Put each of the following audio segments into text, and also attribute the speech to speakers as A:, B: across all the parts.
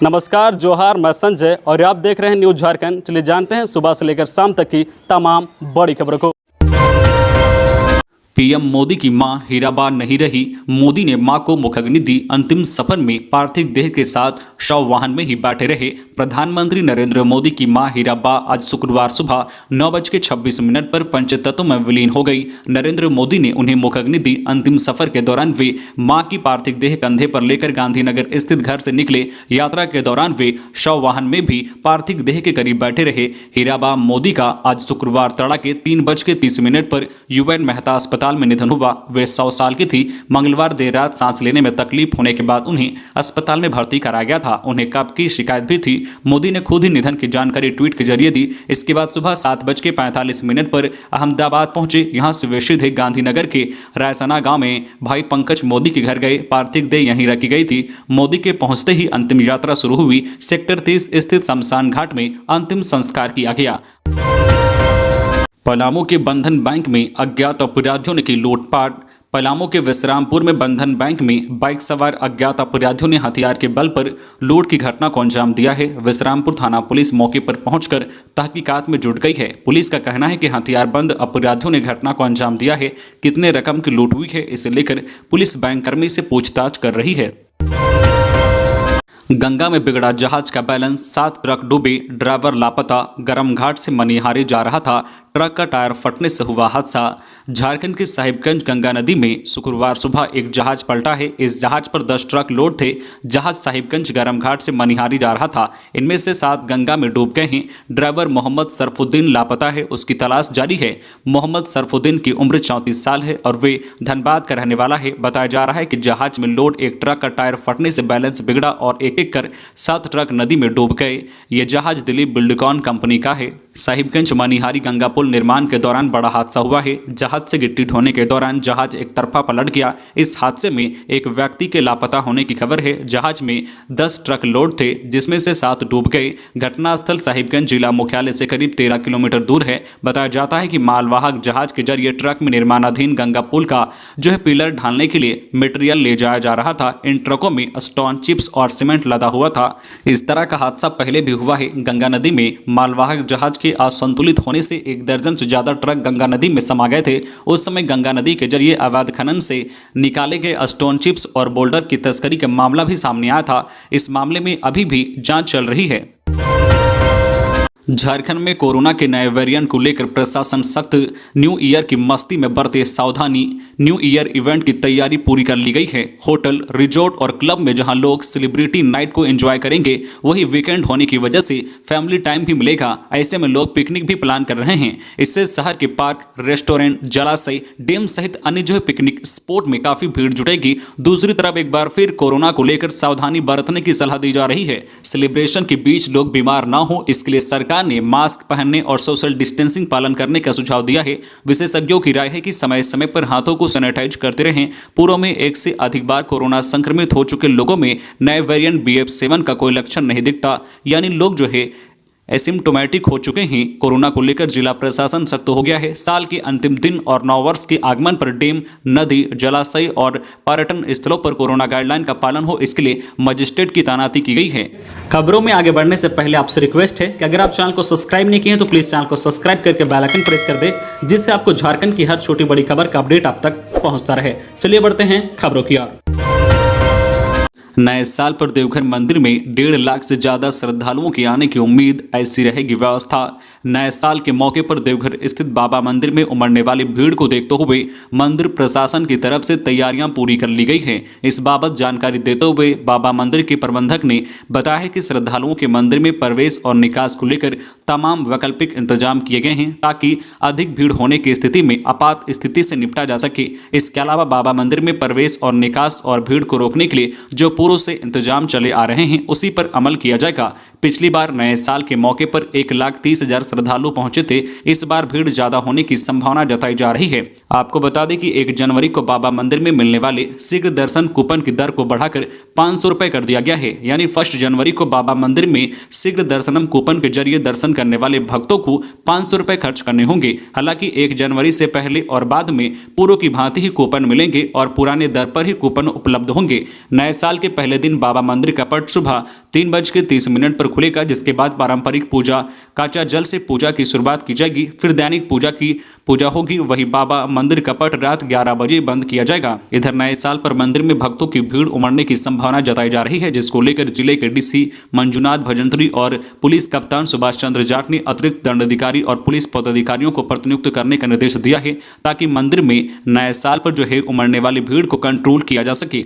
A: नमस्कार, जोहार, मैं संजय और आप देख रहे हैं न्यूज झारखंड। चलिए जानते हैं सुबह से लेकर शाम तक की तमाम बड़ी खबरों को। पीएम मोदी की मां हीराबा नहीं रही, मोदी ने मां को मुखाग्नि दी। अंतिम सफर में पार्थिव देह के साथ शव वाहन में ही बैठे रहे प्रधानमंत्री नरेंद्र मोदी की मां हीराबा आज शुक्रवार सुबह 9:26 पर पंचतत्व में विलीन हो गई। नरेंद्र मोदी ने उन्हें मुखाग्नि दी। अंतिम सफर के दौरान वे मां की पार्थिव देह कंधे पर लेकर गांधीनगर स्थित घर से निकले। यात्रा के दौरान वे शव वाहन में भी पार्थिव देह के करीब बैठे रहे। हीराबा मोदी का आज शुक्रवार तड़के 3:30 पर यूएन मेहता अस्पताल में निधन हुआ। वे 100 साल की थी। मंगलवार देर रात सांस लेने में तकलीफ होने के बाद उन्हें अस्पताल में भर्ती कराया गया था। उन्हें कफ की शिकायत भी थी। मोदी ने खुद ही निधन की जानकारी ट्वीट के जरिए दी। इसके बाद सुबह 7:45 पर अहमदाबाद पहुंचे। यहां से वे सीधे गांधीनगर के रायसना गांव में भाई पंकज मोदी के घर गए। पार्थिव देह यहीं रखी गई थी। मोदी के पहुंचते ही अंतिम यात्रा शुरू हुई। सेक्टर 30 स्थित शमशान घाट में अंतिम संस्कार किया गया। पलामू के बंधन बैंक में अज्ञात अपराधियों ने की लूटपाट। पलामू के विश्रामपुर में बंधन बैंक में बाइक सवार अज्ञात अपराधियों ने हथियार के बल पर लूट की घटना को अंजाम दिया है। विश्रामपुर थाना पुलिस मौके पर पहुंचकर तहकीकात में जुट गई है। पुलिस का कहना है कि हथियारबंद अपराधियों ने घटना को अंजाम दिया है। कितने रकम की लूट हुई है, इसे लेकर पुलिस बैंककर्मी से पूछताछ कर रही है। गंगा में बिगड़ा जहाज का बैलेंस, 7 ट्रक डूबे, ड्राइवर लापता। गरम घाट से मनिहारी जा रहा था, ट्रक का टायर फटने से हुआ हादसा। झारखंड के साहिबगंज गंगा नदी में शुक्रवार सुबह एक जहाज पलटा है। इस जहाज पर 10 ट्रक लोड थे। जहाज साहिबगंज गरम घाट से मनिहारी जा रहा था। इनमें से 7 गंगा में डूब गए हैं। ड्राइवर मोहम्मद सरफुद्दीन लापता है, उसकी तलाश जारी है। मोहम्मद सरफुद्दीन की उम्र 34 साल है और वे धनबाद का रहने वाला है। बताया जा रहा है कि जहाज में लोड एक ट्रक का टायर फटने से बैलेंस बिगड़ा और एक कर 7 ट्रक नदी में डूब गए। ये जहाज दिलीप बिल्डकॉन कंपनी का है। साहिबगंज मनिहारी गंगा पुल निर्माण के दौरान बड़ा हादसा हुआ है। जहाज से गिट्टी ढोने के दौरान जहाज एक तरफा पलट गया। इस हादसे में एक व्यक्ति के लापता होने की खबर है। जहाज में 10 ट्रक लोड थे, जिसमें से 7 डूब गए। घटनास्थल साहिबगंज जिला मुख्यालय से करीब 13 किलोमीटर दूर है। बताया जाता है कि मालवाहक जहाज के जरिए ट्रक में निर्माणाधीन गंगा पुल का पिलर ढालने के लिए मटेरियल ले जाया जा रहा था। इन ट्रकों में स्टोन, चिप्स और सीमेंट लदा हुआ था। इस तरह का हादसा पहले भी हुआ है। गंगा नदी में मालवाहक जहाज के असंतुलित होने से 1 दर्जन से ज्यादा ट्रक गंगा नदी में समा गए थे। उस समय गंगा नदी के जरिए अवैध खनन से निकाले गए स्टोन, चिप्स और बोल्डर की तस्करी का मामला भी सामने आया था। इस मामले में अभी भी जांच चल रही है। झारखंड में कोरोना के नए वेरिएंट को लेकर प्रशासन सख्त। न्यू ईयर की मस्ती में बरते सावधानी। न्यू ईयर इवेंट की तैयारी पूरी कर ली गई है। होटल, रिजॉर्ट और क्लब में जहां लोग सेलिब्रिटी नाइट को एंजॉय करेंगे, वहीं वीकेंड होने की वजह से फैमिली टाइम भी मिलेगा। ऐसे में लोग पिकनिक भी प्लान कर रहे हैं। इससे शहर के पार्क, रेस्टोरेंट, जलाशय, डैम सहित अन्य पिकनिक स्पॉट में काफी भीड़ जुटेगी। दूसरी तरफ एक बार फिर कोरोना को लेकर सावधानी बरतने की सलाह दी जा रही है। सेलिब्रेशन के बीच लोग बीमार ना हो, इसके लिए सरकार ने मास्क पहनने और सोशल डिस्टेंसिंग पालन करने का सुझाव दिया है। विशेषज्ञों की राय है कि समय समय पर हाथों को सैनिटाइज करते रहें। पूर्व में 1 से अधिक बार कोरोना संक्रमित हो चुके लोगों में नए वेरिएंट BF7 का कोई लक्षण नहीं दिखता, यानी लोग एसिम्टोमेटिक हो चुके हैं। कोरोना को लेकर जिला प्रशासन सख्त हो गया है। साल के अंतिम दिन और नववर्ष के आगमन पर डैम, नदी, जलाशय और पर्यटन स्थलों पर कोरोना गाइडलाइन का पालन हो, इसके लिए मजिस्ट्रेट की तैनाती की गई है। खबरों में आगे बढ़ने से पहले आपसे रिक्वेस्ट है कि अगर आप चैनल को सब्सक्राइब नहीं किए हैं तो प्लीज चैनल को सब्सक्राइब करके बेल आइकन प्रेस कर दे, जिससे आपको झारखंड की हर छोटी बड़ी खबर का अपडेट आप तक पहुंचता रहे। चलिए बढ़ते हैं खबरों की ओर। नए साल पर देवघर मंदिर में 1.5 लाख से ज्यादा श्रद्धालुओं के आने की उम्मीद, ऐसी रहेगी व्यवस्था। नए साल के मौके पर देवघर स्थित बाबा मंदिर में उमड़ने वाली भीड़ को देखते हुए मंदिर प्रशासन की तरफ से तैयारियां पूरी कर ली गई हैं। इस बाबत जानकारी देते हुए बाबा मंदिर के प्रबंधक ने बताया कि श्रद्धालुओं के मंदिर में प्रवेश और निकास को लेकर तमाम वैकल्पिक इंतजाम किए गए हैं, ताकि अधिक भीड़ होने की स्थिति में आपात स्थिति से निपटा जा सके। इसके अलावा बाबा मंदिर में प्रवेश और निकास और भीड़ को रोकने के लिए जो पूर्व से इंतजाम चले आ रहे हैं, उसी पर अमल किया जाएगा। पिछली बार नए साल के मौके पर 1,30,000 श्रद्धालु पहुंचे थे। इस बार भीड़ ज्यादा होने की संभावना जताई जा रही है। आपको बता दें कि 1 जनवरी को बाबा मंदिर में मिलने वाले शीघ्र दर्शन कूपन की दर को बढ़ाकर 500 रुपए कर दिया गया है। यानी 1 जनवरी को बाबा मंदिर में शीघ्र दर्शनम कूपन के जरिए दर्शन करने वाले भक्तों को 500 रुपए खर्च करने होंगे। हालांकि 1 जनवरी से पहले और बाद में पूर्व की भांति ही कूपन मिलेंगे और पुराने दर पर ही कूपन उपलब्ध होंगे। नए साल के पहले दिन बाबा मंदिर का पट सुबह 3:30 पर खुलेगा, जिसके बाद पारंपरिक पूजा काचा जल से पूजा की शुरुआत की जाएगी। फिर दैनिक पूजा होगी। वही बाबा मंदिर का पट रात 11 बजे बंद किया जाएगा। इधर नए साल पर मंदिर में भक्तों की भीड़ उमड़ने की संभावना जताई जा रही है, जिसको लेकर जिले के डीसी मंजुनाथ भजंत्री और पुलिस कप्तान सुभाष चंद्र जाट ने अतिरिक्त दंडाधिकारी और पुलिस पदाधिकारियों को प्रतिनियुक्त करने का निर्देश दिया है, ताकि मंदिर में नए साल पर जो है उमड़ने वाली भीड़ को कंट्रोल किया जा सके।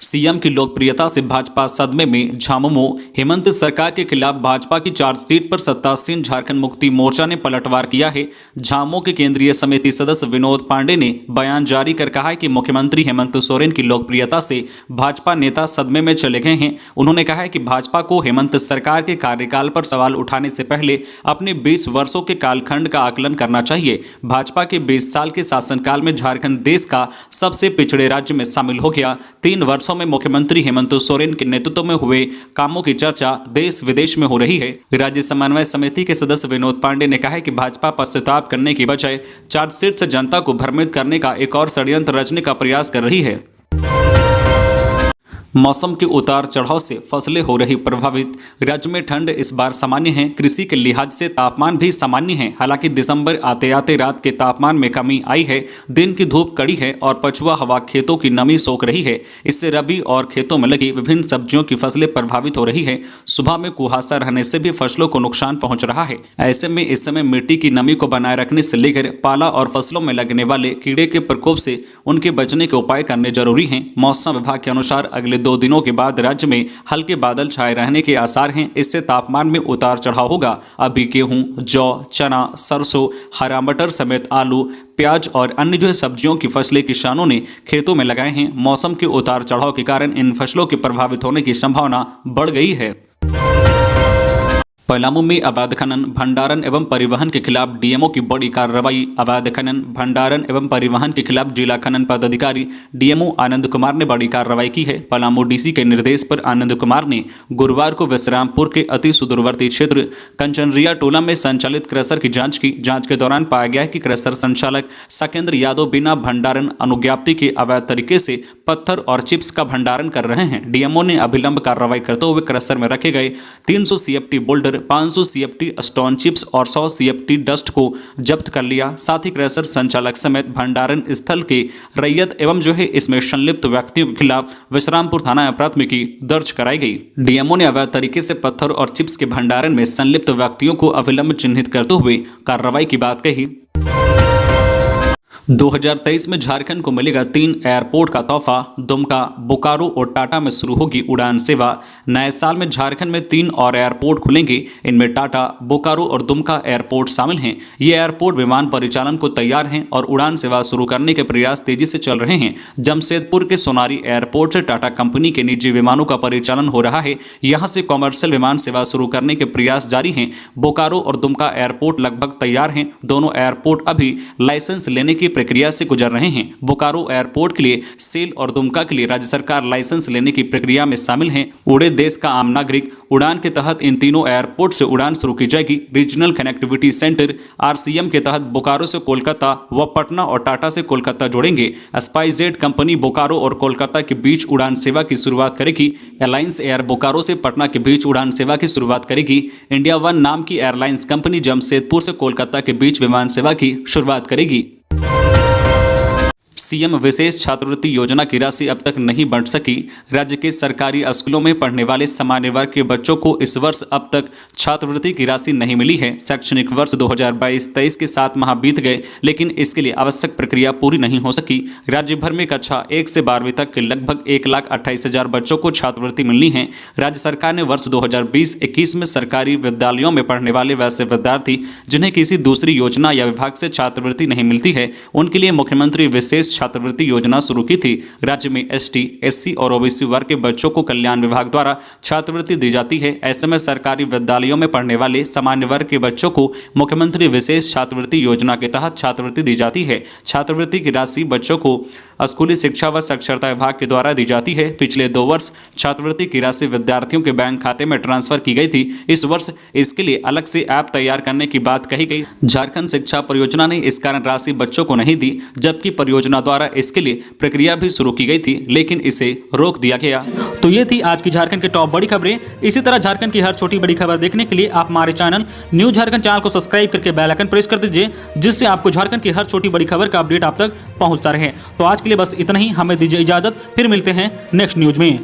A: सीएम की लोकप्रियता से भाजपा सदमे में, झामुमो। हेमंत सरकार के खिलाफ भाजपा की चार्जशीट पर सत्तासीन झारखंड मुक्ति मोर्चा ने पलटवार किया है। झामुमो के केंद्रीय समिति सदस्य विनोद पांडे ने बयान जारी कर कहा है कि मुख्यमंत्री हेमंत सोरेन की लोकप्रियता से भाजपा नेता सदमे में चले गए हैं। उन्होंने कहा है कि भाजपा को हेमंत सरकार के कार्यकाल पर सवाल उठाने से पहले अपने 20 वर्षों के कालखंड का आकलन करना चाहिए। भाजपा के 20 साल के शासनकाल में झारखंड देश का सबसे पिछड़े राज्य में शामिल हो गया। 3 वर्षों में मुख्यमंत्री हेमंत सोरेन के नेतृत्व में हुए कामों की चर्चा देश विदेश में हो रही है। राज्य समन्वय समिति के सदस्य विनोद पांडे ने कहा है कि भाजपा पश्चाताप करने की बजाय चार्जशीट से जनता को भ्रमित करने का एक और षड्यंत्र रचने का प्रयास कर रही है। मौसम के उतार चढ़ाव से फसलें हो रही प्रभावित। राज्य में ठंड इस बार सामान्य है। कृषि के लिहाज से तापमान भी सामान्य है। हालांकि दिसंबर आते आते रात के तापमान में कमी आई है। दिन की धूप कड़ी है और पछुआ हवा खेतों की नमी सोख रही है। इससे रबी और खेतों में लगी विभिन्न सब्जियों की फसलें प्रभावित हो रही है। सुबह में कुहासा रहने से भी फसलों को नुकसान पहुंच रहा है। ऐसे में इस समय मिट्टी की नमी को बनाए रखने से लेकर पाला और फसलों में लगने वाले कीड़े के प्रकोप से उनके बचने के उपाय करने जरूरी हैं। मौसम विभाग के अनुसार अगले 2 दिनों के बाद राज्य में हल्के बादल छाए रहने के आसार हैं। इससे तापमान में उतार चढ़ाव होगा। अभी गेहूं, जौ, चना, सरसों, हरा मटर समेत आलू, प्याज और अन्य जो सब्जियों की फसलें किसानों ने खेतों में लगाए हैं। मौसम के उतार चढ़ाव के कारण इन फसलों के प्रभावित होने की संभावना बढ़ गई है। पलामू में अवैध खनन, भंडारण एवं परिवहन के खिलाफ डीएमओ की बड़ी कार्रवाई। अवैध खनन, भंडारण एवं परिवहन के खिलाफ जिला खनन पदाधिकारी डीएमओ आनंद कुमार ने बड़ी कार्रवाई की है। पलामू डीसी के निर्देश पर आनंद कुमार ने गुरुवार को विश्रामपुर के अति सुदूरवर्ती क्षेत्र कंचनरिया टोला में संचालित क्रशर की जांच की। जांच के दौरान पाया गया कि क्रशर संचालक सकेंद्र यादव बिना भंडारण अनुज्ञप्ति के अवैध तरीके से पत्थर और चिप्स का भंडारण कर रहे हैं। डीएमओ ने अभिलंब कार्रवाई करते हुए क्रशर में रखे गए 300 CFT boulder, 500 CFT stone chips और 100 सीएफटी डस्ट को जब्त कर लिया। साथ ही क्रशर संचालक समेत भंडारण स्थल के रैयत एवं जो है इसमें संलिप्त व्यक्तियों के खिलाफ विश्रामपुर थाना में प्राथमिकी दर्ज कराई गई। डीएमओ ने अवैध तरीके से पत्थर और चिप्स के भंडारण में संलिप्त व्यक्तियों को अविलंब चिन्हित करते हुए कार्रवाई की बात कही। 2023 में झारखंड को मिलेगा 3 एयरपोर्ट का तोहफा। दुमका, बोकारो और टाटा में शुरू होगी उड़ान सेवा। नए साल में झारखंड में 3 और एयरपोर्ट खुलेंगे। इनमें टाटा, बोकारो और दुमका एयरपोर्ट शामिल हैं। ये एयरपोर्ट विमान परिचालन को तैयार हैं और उड़ान सेवा शुरू करने के प्रयास तेजी से चल रहे हैं। जमशेदपुर के सोनारी एयरपोर्ट से टाटा कंपनी के निजी विमानों का परिचालन हो रहा है। यहाँ से कॉमर्शियल विमान सेवा शुरू करने के प्रयास जारी हैं। बोकारो और दुमका एयरपोर्ट लगभग तैयार हैं। दोनों एयरपोर्ट अभी लाइसेंस लेने की प्रक्रिया से गुजर रहे हैं। बोकारो एयरपोर्ट के लिए सेल और दुमका के लिए राज्य सरकार लाइसेंस लेने की प्रक्रिया में शामिल है। उड़े देश का आम नागरिक उड़ान के तहत इन तीनों एयरपोर्ट से उड़ान शुरू की जाएगी। रीजनल कनेक्टिविटी सेंटर आरसीएम के तहत बोकारो से कोलकाता व पटना और टाटा से कोलकाता जोड़ेंगे। स्पाइसजेट कंपनी बोकारो और कोलकाता के बीच उड़ान सेवा की शुरुआत करेगी। एलायंस एयर बोकारो से पटना के बीच उड़ान सेवा की शुरुआत करेगी। इंडिया वन नाम की एयरलाइंस कंपनी जमशेदपुर से कोलकाता के बीच विमान सेवा की शुरुआत करेगी। सीएम विशेष छात्रवृत्ति योजना की राशि अब तक नहीं बढ़ सकी। राज्य के सरकारी स्कूलों में पढ़ने वाले सामान्य वर्ग के बच्चों को इस वर्ष अब तक छात्रवृत्ति की राशि नहीं मिली है। शैक्षणिक वर्ष 2022-23 के 7 माह बीत गए, लेकिन इसके लिए आवश्यक प्रक्रिया पूरी नहीं हो सकी। राज्य भर में कक्षा 1 से 12वीं तक के लगभग 1,28,000 बच्चों को छात्रवृत्ति मिलनी है। राज्य सरकार ने वर्ष 2020-21 में सरकारी विद्यालयों में पढ़ने वाले वैसे विद्यार्थी जिन्हें किसी दूसरी योजना या विभाग से छात्रवृत्ति नहीं मिलती है, उनके लिए मुख्यमंत्री विशेष छात्रवृत्ति योजना शुरू की थी। राज्य में एसटी, एससी और ओबीसी वर्ग के बच्चों को कल्याण विभाग द्वारा छात्रवृत्ति दी जाती है। ऐसे में सरकारी विद्यालयों में पढ़ने वाले सामान्य वर्ग के बच्चों को मुख्यमंत्री विशेष छात्रवृत्ति योजना के तहत छात्रवृत्ति दी जाती है। छात्रवृत्ति की राशि बच्चों को स्कूली शिक्षा व साक्षरता विभाग के द्वारा दी जाती है। पिछले 2 वर्ष छात्रवृत्ति की राशि विद्यार्थियों के बैंक खाते में ट्रांसफर की गई थी। इस वर्ष इसके लिए अलग से ऐप तैयार करने की बात कही गई। झारखंड शिक्षा परियोजना ने इस कारण राशि बच्चों को नहीं दी, जबकि परियोजना द्वारा इसके लिए प्रक्रिया भी शुरू की गई थी, लेकिन इसे रोक दिया गया।
B: तो ये थी आज की झारखंड की टॉप बड़ी खबरें। इसी तरह झारखंड की हर छोटी बड़ी खबर देखने के लिए आप हमारे चैनल न्यूज झारखंड चैनल को सब्सक्राइब करके बेल आइकन प्रेस कर दीजिए, जिससे आपको झारखंड की हर छोटी बड़ी खबर का अपडेट आप तक पहुंचता रहे। तो आज के लिए बस इतना ही, हमें दीजिए इजाजत, फिर मिलते हैं नेक्स्ट न्यूज में।